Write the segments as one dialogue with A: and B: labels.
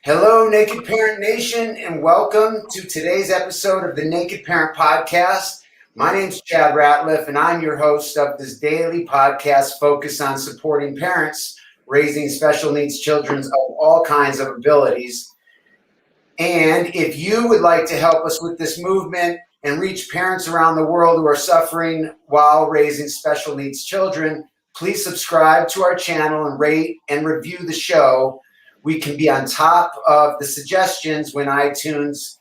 A: Hello, Naked Parent Nation, and welcome to today's episode of the Naked Parent Podcast. My name's Chad Ratliff, and I'm your host of this daily podcast focused on supporting parents raising special needs children of all kinds of abilities. And if you would like to help us with this movement and reach parents around the world who are suffering while raising special needs children, please subscribe to our channel and rate and review the show. We can be on top of the suggestions when iTunes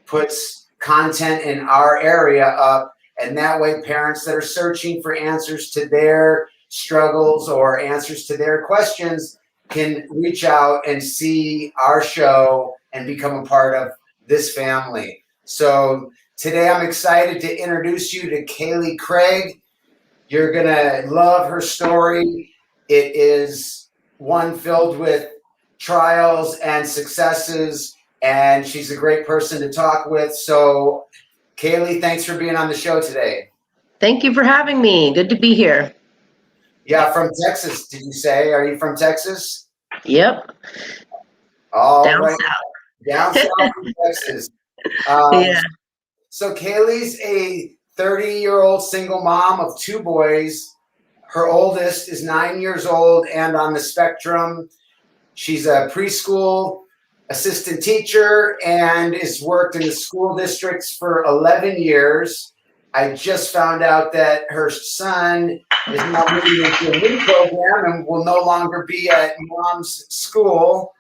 A: puts content in our area up, and that way parents that are searching for answers to their struggles or answers to their questions can reach out and see our show and become a part of this family. So today I'm excited to introduce you to Kaylee Craig. You're going to love her story. It is one filled with trials and successes, and she's a great person to talk with. So, Kaylee, thanks for being on the show today.
B: Thank you for having me. Good to be here.
A: Yeah, from Texas, did you say? Are you from Texas?
B: Yep.
A: All
B: Down
A: right.
B: south.
A: Down south in Texas.
B: Yeah.
A: So Kaylee's a 30-year-old single mom of two boys. Her oldest is 9 years old and on the spectrum. She's a preschool assistant teacher and has worked in the school districts for 11 years. I just found out that her son is now moving into a new program and will no longer be at mom's school.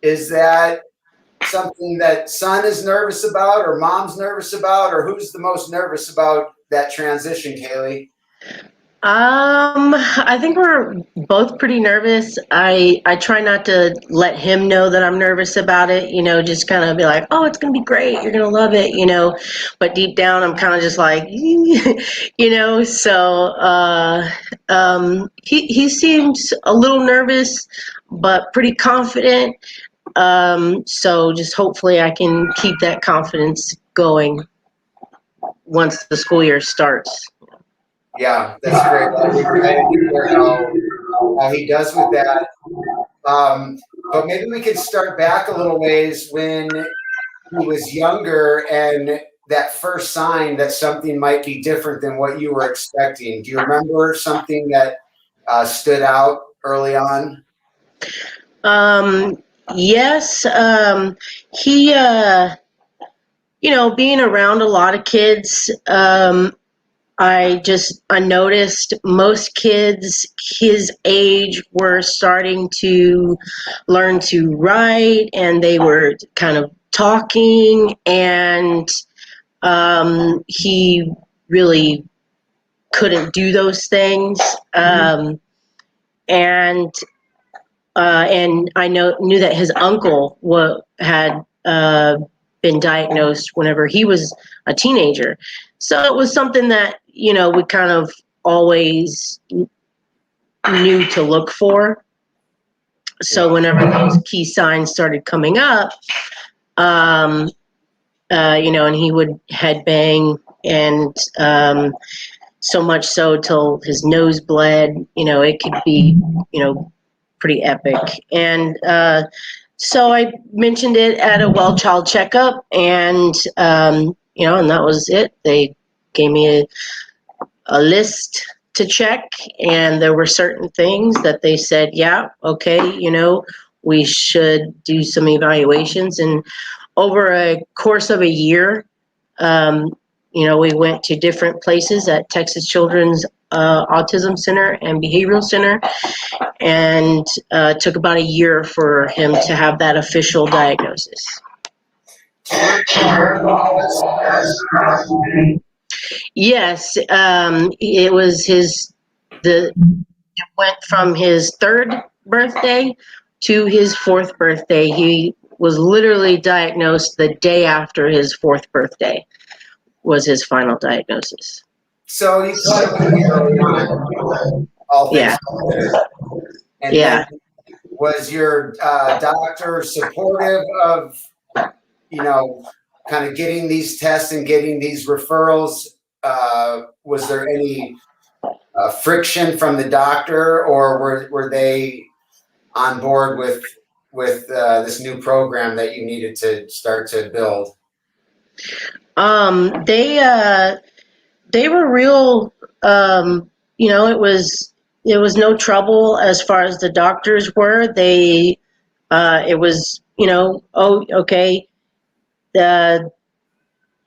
A: Is that something that son is nervous about, or mom's nervous about, or who's the most nervous about that transition, Kaylee?
B: I think we're both pretty nervous. I try not to let him know that I'm nervous about it, just kind of be like, oh, it's going to be great. You're going to love it, but deep down I'm kind of just like, so he seems a little nervous, but pretty confident. So just hopefully I can keep that confidence going once the school year starts.
A: Yeah, that's great. I hear how he does with that. But maybe we could start back a little ways when he was younger and that first sign that something might be different than what you were expecting. Do you remember something that stood out early on?
B: Yes. He, being around a lot of kids, I noticed most kids his age were starting to learn to write, and they were kind of talking, and he really couldn't do those things. And I knew that his uncle had been diagnosed whenever he was a teenager. So it was something that, we kind of always knew to look for. So whenever those key signs started coming up, and he would headbang, and so much so till his nose bled, it could be, pretty epic. And so I mentioned it at a well child checkup, and and that was it. They gave me a list to check, and there were certain things that they said, yeah, okay, we should do some evaluations. And over a course of a year, we went to different places at Texas Children's Autism Center and Behavioral Center, and took about a year for him to have that official diagnosis. Yes, it was it went from his third birthday to his fourth birthday. He was literally diagnosed the day after his fourth birthday was his final diagnosis.
A: So you thought it was early on, all things considered. And then was your doctor supportive of, kind of getting these tests and getting these referrals? Was there any friction from the doctor, or were they on board with with this new program that you needed to start to build?
B: They were real. It was no trouble as far as the doctors were. It was, oh, okay. The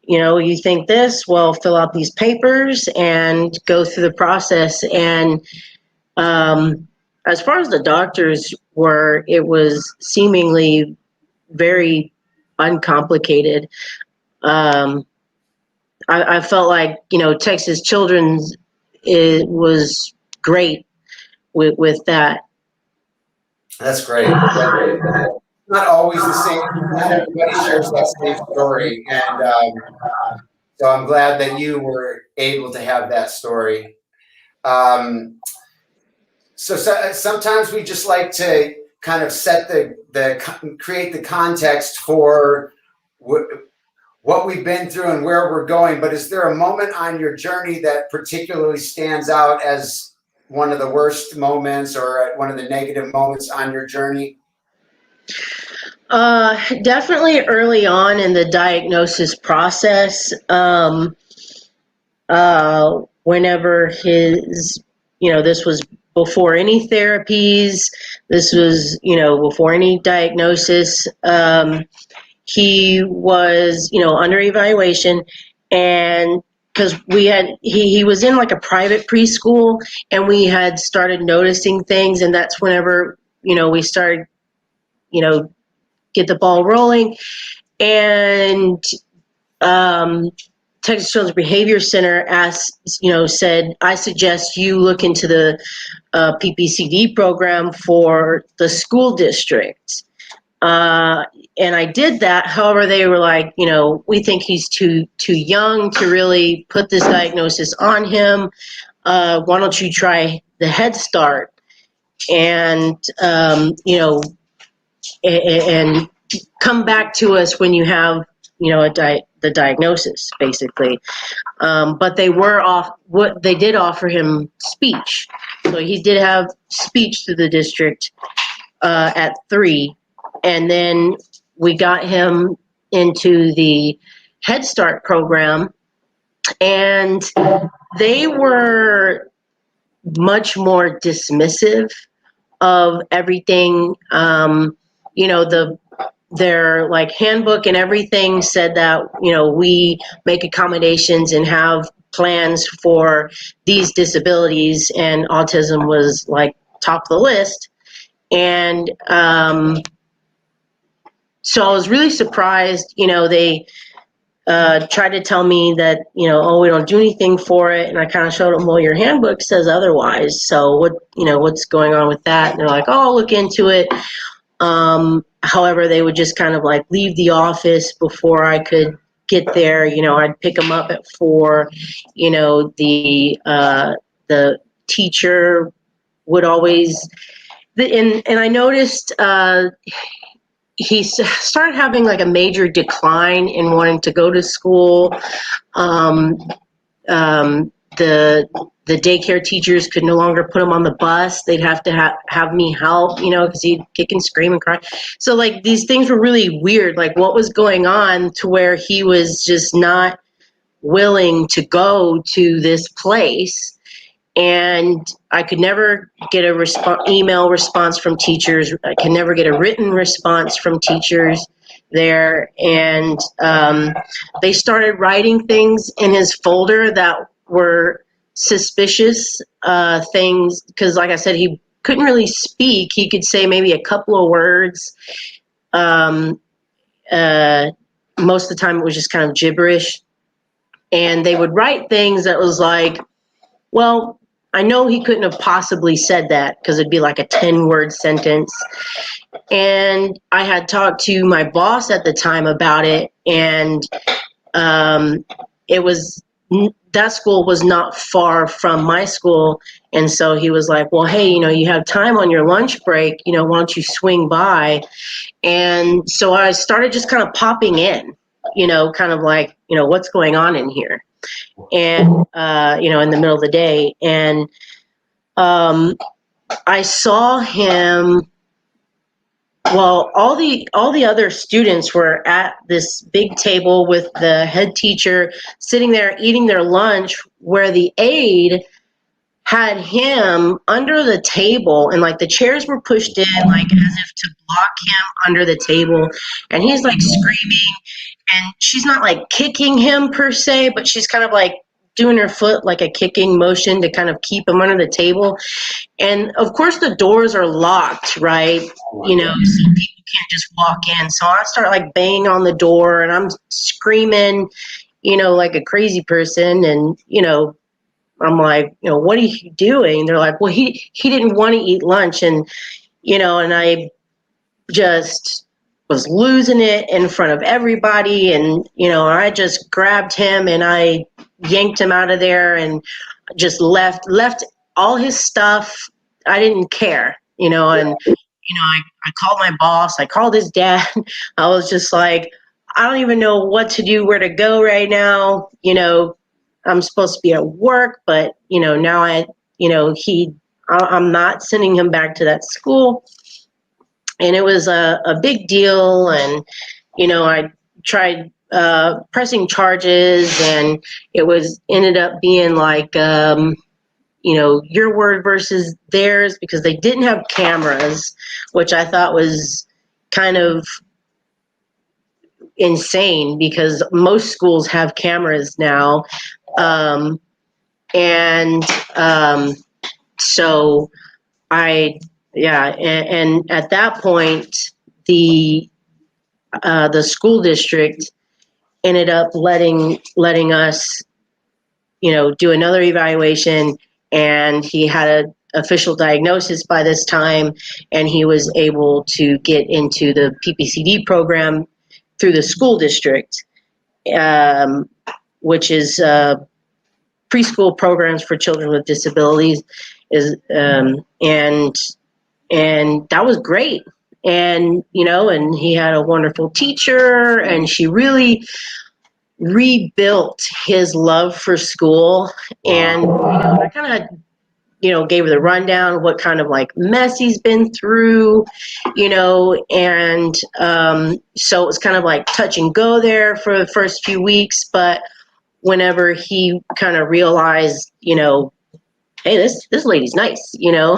B: you think this, well, fill out these papers and go through the process. And as far as the doctors were, it was seemingly very uncomplicated. I felt like, Texas Children's, it was great with that.
A: That's great. Not always the same. Not everybody shares that same story, and so I'm glad that you were able to have that story. So sometimes we just like to kind of set create the context for what we've been through and where we're going. But is there a moment on your journey that particularly stands out as one of the worst moments or one of the negative moments on your journey?
B: Definitely early on in the diagnosis process. Whenever this was before any therapies, this was, before any diagnosis. He was, under evaluation, and because he was in like a private preschool, and we had started noticing things, and that's whenever, we started, get the ball rolling. And Texas Children's Behavior Center said, I suggest you look into the PPCD program for the school district. And I did that. However, they were like, we think he's too young to really put this diagnosis on him. Why don't you try the Head Start? And, and come back to us when you have, the diagnosis, basically. But they did offer him speech. So he did have speech through the district at 3. And then we got him into the Head Start program, and they were much more dismissive of everything. Their like handbook and everything said that, we make accommodations and have plans for these disabilities, and autism was like top of the list. And so I was really surprised. They tried to tell me that, oh, we don't do anything for it. And I kind of showed them, well, your handbook says otherwise. So what's going on with that? And they're like, oh, I'll look into it. However, they would just kind of like leave the office before I could get there. I'd pick them up at 4. The teacher would always, and I noticed he started having like a major decline in wanting to go to school. The daycare teachers could no longer put him on the bus. They'd have to have me help, because he'd kick and scream and cry. So like these things were really weird. Like what was going on to where he was just not willing to go to this place. And I could never get a email response from teachers. I could never get a written response from teachers there. And they started writing things in his folder that were suspicious things, because like I said, he couldn't really speak. He could say maybe a couple of words. Most of the time it was just kind of gibberish. And they would write things that was like, well, I know he couldn't have possibly said that, because it'd be like a 10-word sentence. And I had talked to my boss at the time about it, and that school was not far from my school. And so he was like, well, hey, you have time on your lunch break, why don't you swing by? And so I started just kind of popping in, kind of like, what's going on in here? And, in the middle of the day. And I saw him well, all the other students were at this big table with the head teacher sitting there eating their lunch, where the aide had him under the table, and like the chairs were pushed in like as if to block him under the table, and he's like screaming, and she's not like kicking him per se, but she's kind of like doing her foot like a kicking motion to kind of keep him under the table. And of course the doors are locked, right? You know, so people can't just walk in. So I start like banging on the door and I'm screaming, you know, like a crazy person. And, you know, I'm like, you know, what are you doing? They're like, well, he didn't want to eat lunch. And, you know, and I just was losing it in front of everybody. And, you know, I just grabbed him and I yanked him out of there and just left all his stuff. I didn't care, you know, and, you know, I called my boss, I called his dad. I was just like, I don't even know what to do, where to go right now. You know, I'm supposed to be at work, but, you know, now I'm not sending him back to that school. And it was a big deal. And, you know, I tried pressing charges, and it ended up being like, you know, your word versus theirs, because they didn't have cameras, which I thought was kind of insane because most schools have cameras now. And so and at that point, the school district ended up letting us, you know, do another evaluation, and he had an official diagnosis by this time, and he was able to get into the PPCD program through the school district, which is preschool programs for children with disabilities, and that was great. And, you know, and he had a wonderful teacher, and she really rebuilt his love for school. And, you know, I kind of, you know, gave her the rundown of what kind of like mess he's been through, you know, and so it was kind of like touch and go there for the first few weeks. But whenever he kind of realized, you know, hey, this lady's nice, you know,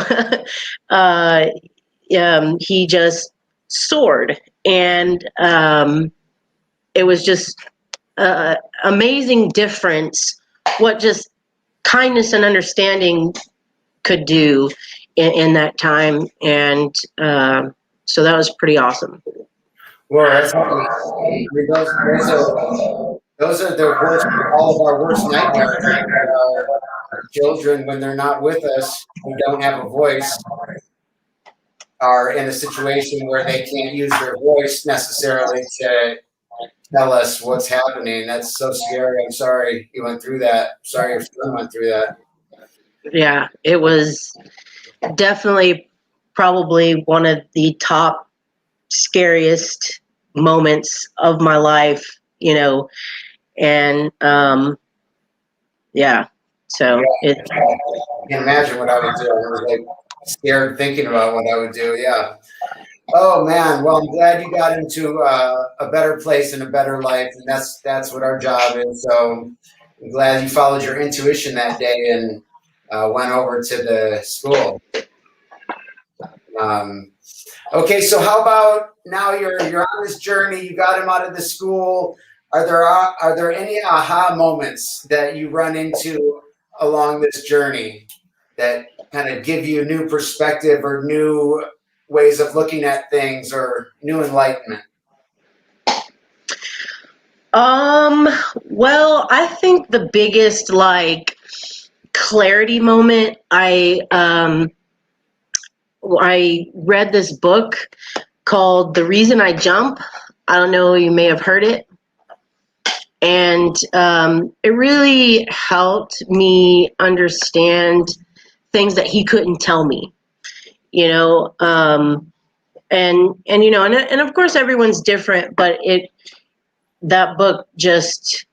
B: he just soared. And it was just amazing difference what just kindness and understanding could do in that time. And so that was pretty awesome.
A: Well, that's I mean, those are the worst, all of our worst nightmares. Children, when they're not with us, who don't have a voice, are in a situation where they can't use their voice necessarily to tell us what's happening. That's so scary. I'm sorry you went through that. Sorry your son went through that.
B: Yeah, it was definitely probably one of the top scariest moments of my life, you know, and yeah, so
A: I can't imagine what I would do. I was like scared thinking about what I would do. Yeah. Oh man. Well, I'm glad you got into a better place and a better life, and that's what our job is. So I'm glad you followed your intuition that day and went over to the school. Okay, so how about now you're on this journey, you got him out of the school. Are there any aha moments that you run into along this journey that kind of give you new perspective or new ways of looking at things or new enlightenment?
B: Well, I think the biggest like clarity moment, I read this book called The Reason I Jump. I don't know, you may have heard it. And it really helped me understand things that he couldn't tell me, you know. And you know, and of course everyone's different, but that book just,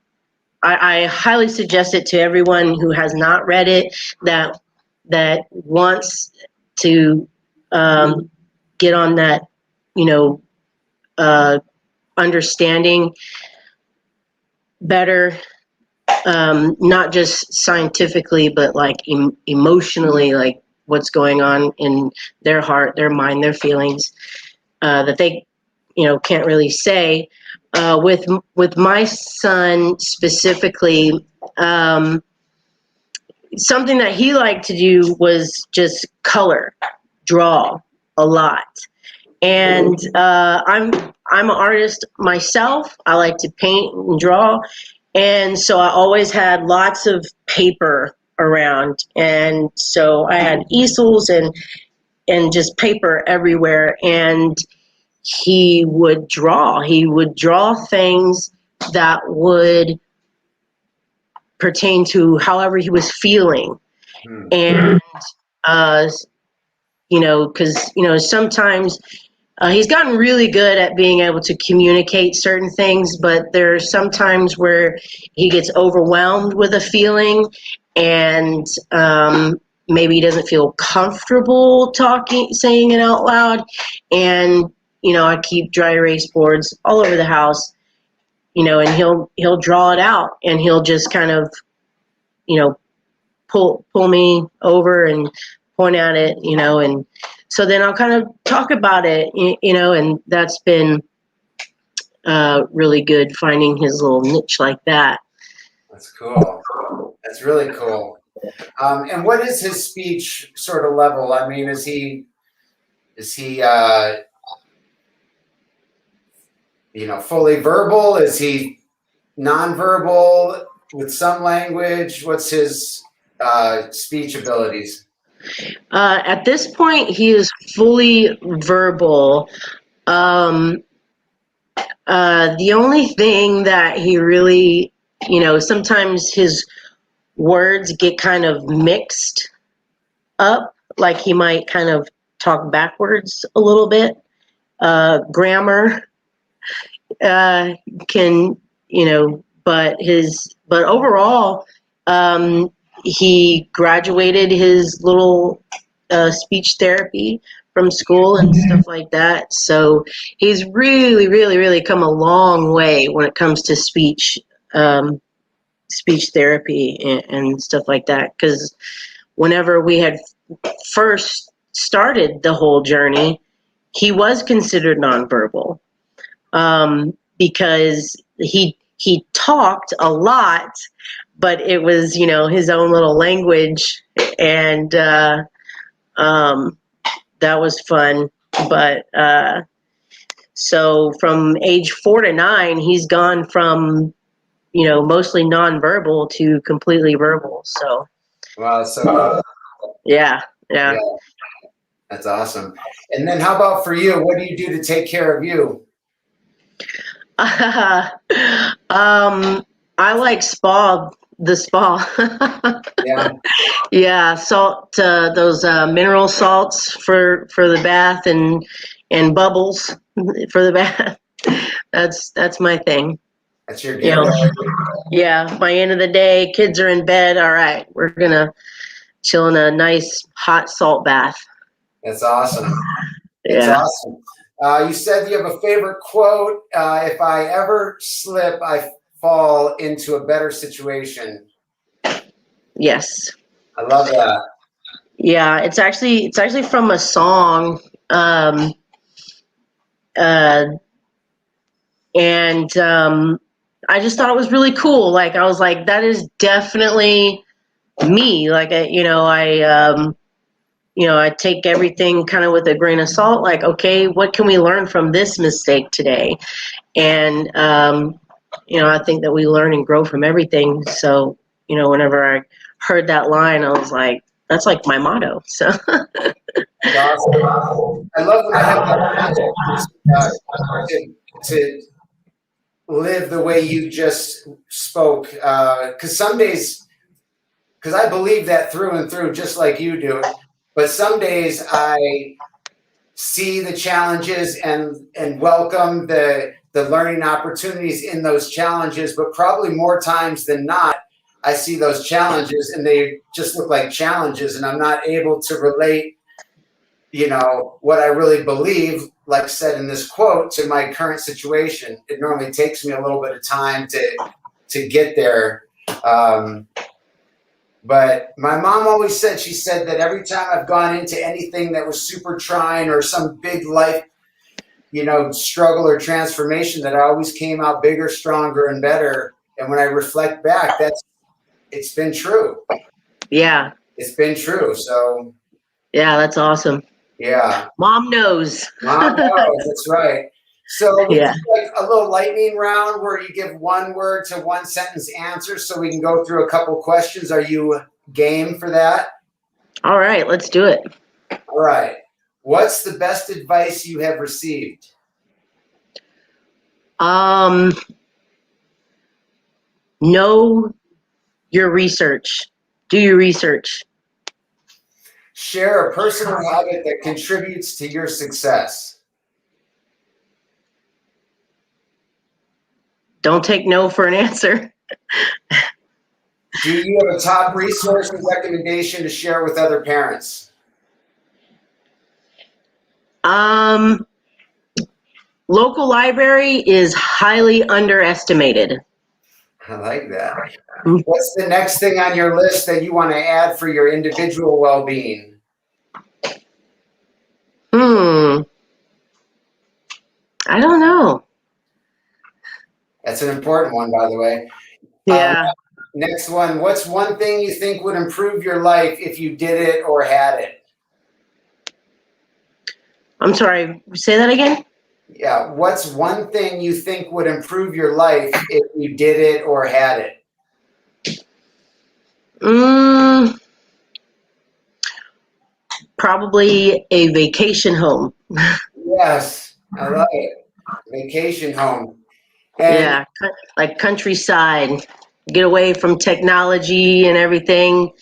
B: I highly suggest it to everyone who has not read it, that wants to get on that understanding better, not just scientifically, but like emotionally, like what's going on in their heart, their mind, their feelings, that they, can't really say. With my son specifically, something that he liked to do was just draw a lot. And I'm an artist myself. I like to paint and draw. And so I always had lots of paper around. And so I had easels and just paper everywhere. And he would draw. He would draw things that would pertain to however he was feeling. And, because, sometimes he's gotten really good at being able to communicate certain things, but there's sometimes where he gets overwhelmed with a feeling and maybe he doesn't feel comfortable saying it out loud. And, I keep dry erase boards all over the house, and he'll draw it out and he'll just kind of, pull me over and point at it, and so then I'll kind of talk about it, and that's been really good, finding his little niche like that.
A: That's cool. That's really cool. And what is his speech sort of level? I mean, is he fully verbal? Is he nonverbal with some language? What's his speech abilities?
B: At this point, he is fully verbal. The only thing that he really, sometimes his words get kind of mixed up, like he might kind of talk backwards a little bit. Grammar can, but overall, he graduated his little speech therapy from school and stuff like that. So he's really, really, really come a long way when it comes to speech therapy and stuff like that. Because whenever we had first started the whole journey, he was considered nonverbal because he talked a lot, but it was, his own little language, and that was fun. But so from age 4 to 9, he's gone from, mostly nonverbal to completely verbal. So
A: wow, so
B: yeah.
A: That's awesome. And then how about for you? What do you do to take care of you?
B: I like the spa.
A: Yeah.
B: Yeah, salt, those mineral salts for the bath and bubbles for the bath. That's my thing.
A: That's your deal.
B: Yeah, by end of the day, kids are in bed. All right, we're gonna chill in a nice hot salt bath.
A: That's awesome.
B: Yeah.
A: That's awesome. You said you have a favorite quote. If I ever slip, I fall into a better situation.
B: Yes.
A: I love that.
B: Yeah, it's actually from a song. And I just thought it was really cool. Like, I was like, that is definitely me. Like, I take everything kind of with a grain of salt. Like, okay, what can we learn from this mistake today? And, I think that we learn and grow from everything. So, whenever I heard that line, I was like, that's like my motto. So
A: Awesome. I love when I have that to live the way you just spoke. Because some days, because I believe that through and through, just like you do. But some days I see the challenges and welcome the learning opportunities in those challenges. But probably more times than not, I see those challenges and they just look like challenges, and I'm not able to relate, what I really believe like said in this quote, to my current situation. It normally takes me a little bit of time to get there. But my mom always said, she said that every time I've gone into anything that was super trying or some big life, struggle or transformation, that I always came out bigger, stronger, and better. And when I reflect back, it's been true.
B: Yeah.
A: It's been true. So.
B: Yeah, that's awesome.
A: Yeah.
B: Mom knows.
A: Mom knows. That's right. So we
B: Yeah.
A: do like a little lightning round where you give one word to one sentence answer so we can go through a couple questions. Are you game for that?
B: All right, let's do it.
A: All right. What's the best advice you have received?
B: Know your research. Do your research.
A: Share a personal habit that contributes to your success.
B: Don't take no for an answer.
A: Do you have a top resource and recommendation to share with other parents?
B: Local library is highly underestimated.
A: I like that. What's the next thing on your list that you want to add for your individual well-being?
B: I don't know.
A: That's an important one, by the way.
B: Yeah.
A: Next one. What's one thing you think would improve your life if you did it or had it?
B: I'm sorry. Say that again?
A: Yeah. What's one thing you think would improve your life if you did it or had it?
B: Probably a vacation home.
A: Yes, I love it. Vacation home. And
B: yeah, like countryside. Get away from technology and everything.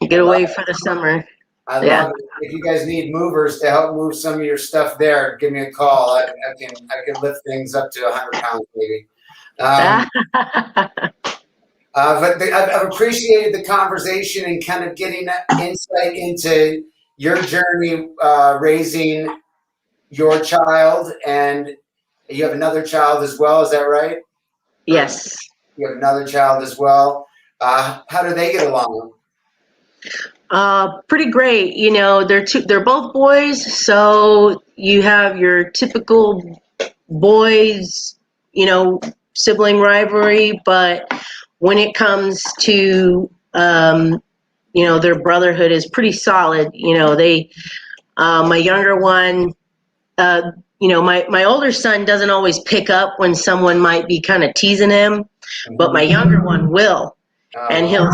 B: Get away for the summer.
A: I love it. If you guys need movers to help move some of your stuff there, give me a call. I can lift things up to 100 pounds maybe. But I've appreciated the conversation and kind of getting insight into your journey raising your child, and you have another child as well. Is that right?
B: Yes.
A: You have another child as well. How do they get along?
B: Pretty great. They're both boys, so you have your typical boys, sibling rivalry, but when it comes to their brotherhood is pretty solid. My younger one, my older son doesn't always pick up when someone might be kind of teasing him, but my younger one will, and he'll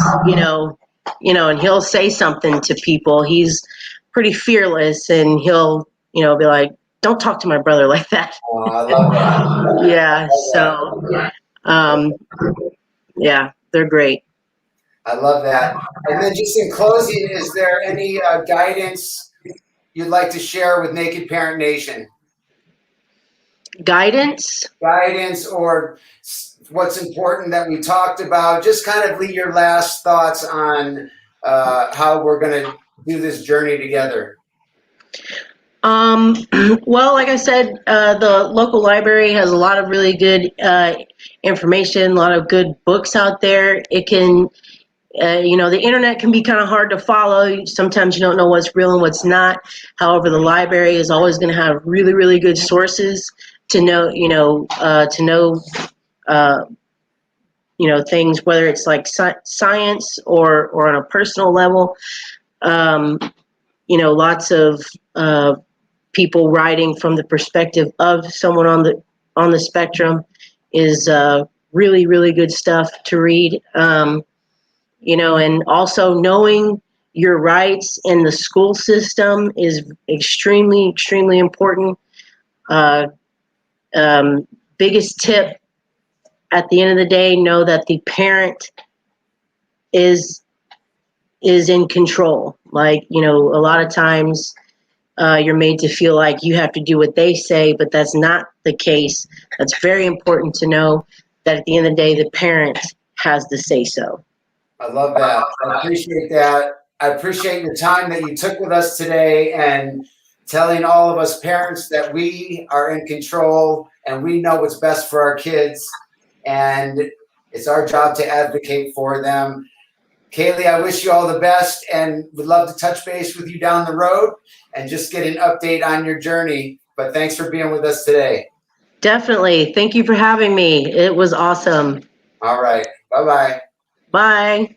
B: and he'll say something to people. He's pretty fearless, and he'll be like, "Don't talk to my brother like that."
A: I love that.
B: Yeah. Yeah, they're great.
A: I love that. And then just in closing, is there any guidance you'd like to share with Naked Parent Nation?
B: Guidance
A: or what's important that we talked about. Just kind of your last thoughts on how we're going to do this journey together.
B: Well, like I said, the local library has a lot of really good information, a lot of good books out there. It can, the internet can be kind of hard to follow. Sometimes you don't know what's real and what's not. However, the library is always going to have really, really good sources to know, things, whether it's like science or on a personal level. Lots of people writing from the perspective of someone on the spectrum is really, really good stuff to read. And also knowing your rights in the school system is extremely, extremely important. Biggest tip, at the end of the day, know that the parent is in control. Like, a lot of times you're made to feel like you have to do what they say, but that's not the case. That's very important to know, that at the end of the day, the parent has the say-so.
A: I love that. I appreciate that. I appreciate your time that you took with us today, and telling all of us parents that we are in control and we know what's best for our kids. And it's our job to advocate for them. Kaylee, I wish you all the best and would love to touch base with you down the road and just get an update on your journey. But thanks for being with us today.
B: Definitely. Thank you for having me. It was awesome.
A: All right. Bye-bye.
B: Bye.